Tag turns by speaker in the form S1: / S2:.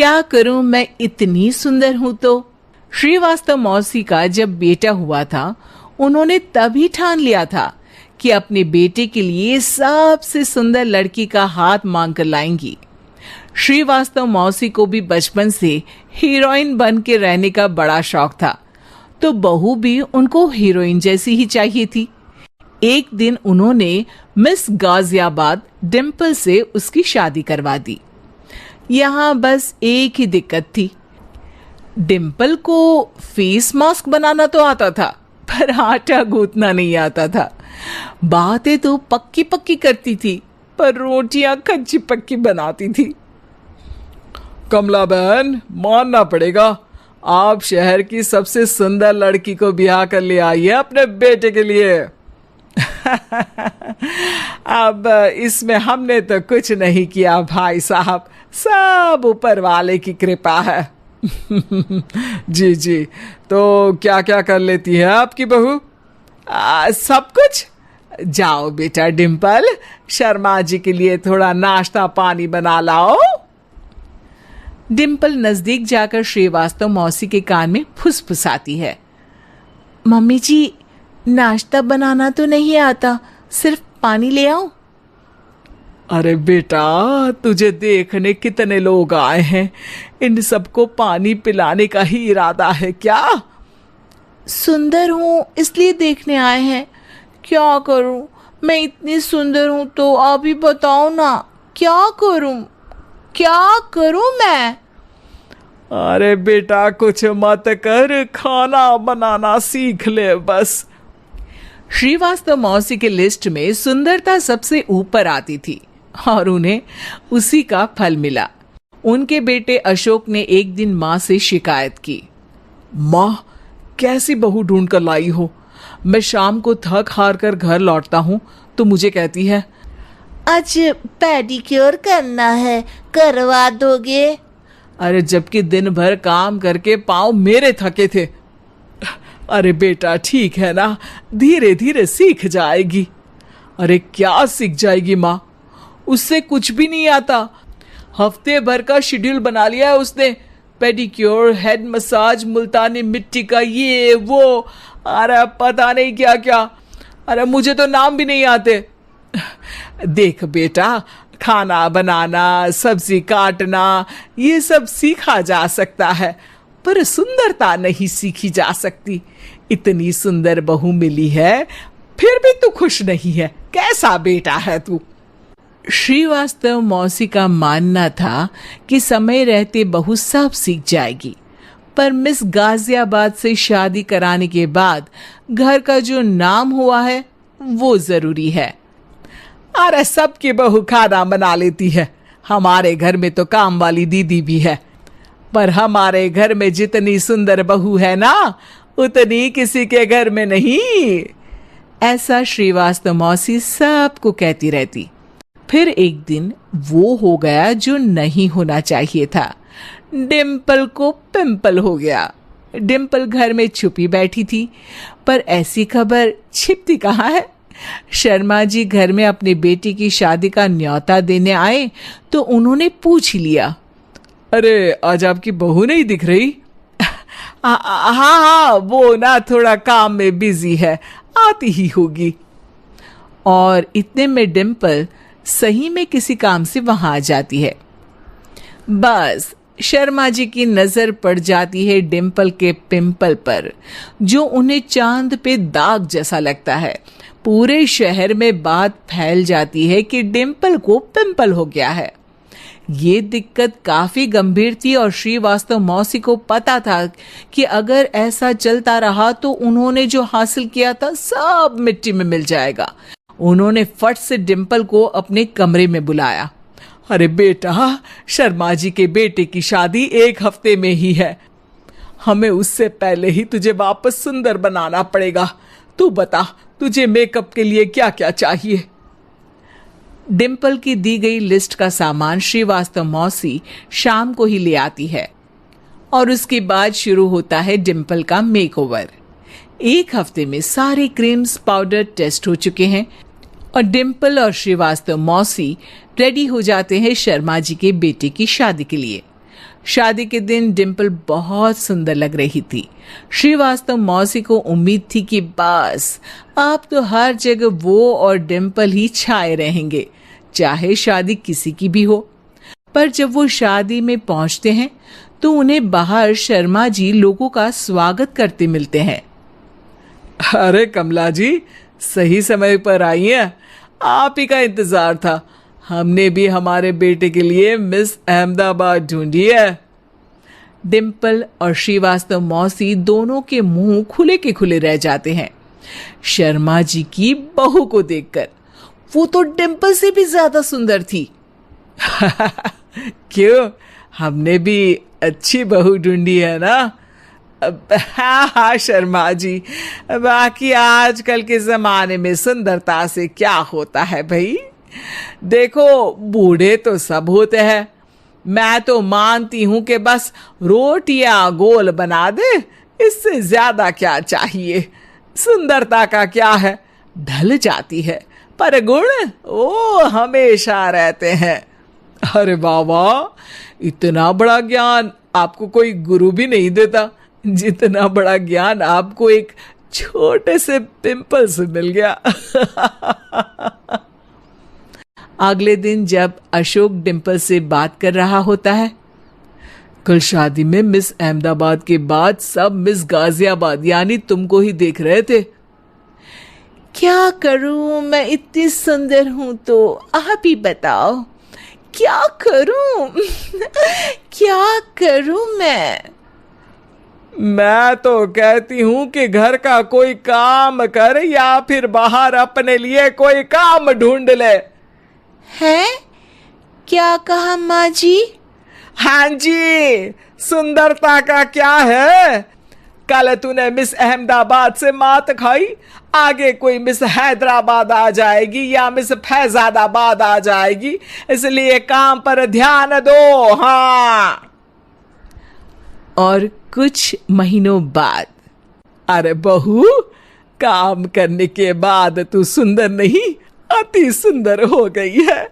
S1: क्या करूं, मैं इतनी सुंदर हूं। तो श्रीवास्तव मौसी का जब बेटा हुआ था, उन्होंने तभी ठान लिया था कि अपने बेटे के लिए सबसे सुंदर लड़की का हाथ मांग कर लाएंगी। श्रीवास्तव मौसी को भी बचपन से हीरोइन बन के रहने का बड़ा शौक था, तो बहू भी उनको हीरोइन जैसी ही चाहिए थी। एक दिन उन्होंने मिस गाजियाबाद डिम्पल से उसकी शादी करवा दी। यहाँ बस एक ही दिक्कत थी, डिम्पल को फेस मास्क बनाना तो आता था, पर आटा गूंथना नहीं आता था। बातें तो पक्की पक्की करती थी, पर रोटियां कच्ची पक्की बनाती थी।
S2: कमला बहन, मानना पड़ेगा, आप शहर की सबसे सुंदर लड़की को ब्याह कर ले आई है अपने बेटे के लिए।
S1: अब इसमें हमने तो कुछ नहीं किया भाई साहब, सब ऊपर वाले की कृपा है।
S2: जी जी, तो क्या क्या कर लेती है आपकी बहू?
S1: सब कुछ। जाओ बेटा डिम्पल, शर्मा जी के लिए थोड़ा नाश्ता पानी बना लाओ। डिम्पल नजदीक जाकर श्रीवास्तव मौसी के कान में फुसफुसाती है। मम्मी जी, नाश्ता बनाना तो नहीं आता, सिर्फ पानी ले आओ।
S2: अरे बेटा, तुझे देखने कितने लोग आए हैं, इन सबको पानी पिलाने का ही इरादा है क्या?
S1: सुंदर हूँ इसलिए देखने आए हैं। क्या करूं, मैं इतनी सुंदर हूं तो आप ही बताओ ना, क्या करूं मैं?
S2: अरे बेटा, कुछ मत कर, खाना बनाना सीख ले बस।
S1: श्रीवास्तव मौसी के लिस्ट में सुंदरता सबसे ऊपर आती थी और उन्हें उसी का फल मिला। उनके बेटे अशोक ने एक दिन माँ से शिकायत की।
S2: माँ, कैसी बहू ढूंढ कर लाई हो? मैं शाम को थक हार कर घर लौटता हूँ तो मुझे कहती है,
S3: आज पेडिक्योर करना है, करवा दोगे?
S2: अरे जबकि दिन भर काम करके पाँव मेरे थके थे। अरे बेटा, ठीक है ना, धीरे धीरे सीख जाएगी। अरे क्या सीख जाएगी माँ, उससे कुछ भी नहीं आता। हफ्ते भर का शेड्यूल बना लिया है उसने, पेडिक्योर, हेड मसाज, मुल्तानी मिट्टी का ये वो, अरे पता नहीं क्या क्या। अरे मुझे तो नाम भी नहीं आते। देख बेटा, खाना बनाना, सब्जी काटना, ये सब सीखा जा सकता है, पर सुंदरता नहीं सीखी जा सकती। इतनी सुंदर बहू मिली है, फिर भी तू खुश नहीं है, कैसा बेटा है तू?
S1: श्रीवास्तव मौसी का मानना था कि समय रहते बहू सब सीख जाएगी, पर मिस गाजियाबाद से शादी कराने के बाद घर का जो नाम हुआ है वो जरूरी है।
S2: अरे सबकी बहू खाना बना लेती है, हमारे घर में तो काम वाली दीदी भी है, पर हमारे घर में जितनी सुंदर बहू है ना, उतनी किसी के घर में नहीं।
S1: ऐसा श्रीवास्तव मौसी सबको कहती रहती। फिर एक दिन वो हो गया जो नहीं होना चाहिए था, डिम्पल को पिंपल हो गया। डिम्पल घर में छुपी बैठी थी, पर ऐसी खबर छिपती कहाँ है। शर्मा जी घर में अपने बेटी की शादी का न्योता देने आए तो उन्होंने पूछ लिया,
S2: अरे आज आपकी बहू नहीं दिख रही?
S1: हाँ, वो ना थोड़ा काम में बिजी है, आती ही होगी। और इतने में डिम्पल सही में किसी काम से वहां आ जाती है। बस शर्मा जी की नजर पड़ जाती है डिम्पल के पिंपल पर, जो उन्हें चांद पे दाग जैसा लगता है। पूरे शहर में बात फैल जाती है कि डिम्पल को पिंपल हो गया है। ये दिक्कत काफी गंभीर थी और श्रीवास्तव मौसी को पता था कि अगर ऐसा चलता रहा तो उन्होंने जो हासिल किया था सब मिट्टी में मिल जाएगा। उन्होंने फट से डिम्पल को अपने कमरे में बुलाया।
S2: अरे बेटा, शर्मा जी के बेटे की शादी 1 हफ्ते में ही है, हमें उससे पहले ही तुझे वापस सुंदर बनाना पड़ेगा। तू बता, तुझे मेकअप के लिए क्या क्या चाहिए?
S1: डिम्पल की दी गई लिस्ट का सामान श्रीवास्तव मौसी शाम को ही ले आती है और उसके बाद शुरू होता है डिम्पल का मेकओवर। 1 हफ्ते में सारे क्रीम्स पाउडर टेस्ट हो चुके हैं और डिम्पल और श्रीवास्तव मौसी रेडी हो जाते हैं शर्मा जी के बेटे की शादी के लिए। शादी के दिन डिम्पल बहुत सुंदर लग रही थी। श्रीवास्तव मौसी को उम्मीद थी कि बस अब तो हर जगह वो और डिम्पल ही छाए रहेंगे, चाहे शादी किसी की भी हो। पर जब वो शादी में पहुंचते हैं तो उन्हें बाहर शर्मा जी लोगों का स्वागत करते मिलते हैं।
S2: अरे कमला जी, सही समय पर आई हैं। आप ही का इंतजार था। हमने भी हमारे बेटे के लिए मिस अहमदाबाद ढूंढी है।
S1: डिम्पल और श्रीवास्तव मौसी दोनों के मुंह खुले के खुले रह जाते हैं शर्मा जी की बहू को देखकर। वो तो डिम्पल से भी ज्यादा सुंदर थी।
S2: क्यों, हमने भी अच्छी बहू ढूंढी है ना? हाँ हाँ शर्मा जी, बाकी आजकल के जमाने में सुंदरता से क्या होता है भाई। देखो, बूढ़े तो सब होते हैं। मैं तो मानती हूं कि बस रोटियां गोल बना दे, इससे ज्यादा क्या चाहिए। सुंदरता का क्या है, ढल जाती है, पर गुण वो हमेशा रहते हैं। अरे बाबा, इतना बड़ा ज्ञान आपको कोई गुरु भी नहीं देता जितना बड़ा ज्ञान आपको एक छोटे से पिंपल से मिल गया।
S1: अगले दिन जब अशोक डिम्पल से बात कर रहा होता है,
S2: कल शादी में मिस अहमदाबाद के बाद सब मिस गाजियाबाद यानी तुमको ही देख रहे थे।
S3: क्या करूं, मैं इतनी सुंदर हूं तो आप ही बताओ क्या करूं। क्या करूं
S2: मैं तो कहती हूं कि घर का कोई काम कर या फिर बाहर अपने लिए कोई काम ढूंढ ले।
S3: हैं? क्या कहा माँ जी?
S2: हाँ जी, सुंदरता का क्या है। कल तूने मिस अहमदाबाद से मात खाई, आगे कोई मिस हैदराबाद आ जाएगी या मिस फैजादाबाद आ जाएगी, इसलिए काम पर ध्यान दो। हाँ।
S1: और कुछ महीनों बाद,
S2: अरे बहू, काम करने के बाद तू सुंदर नहीं, अति सुंदर हो गई है।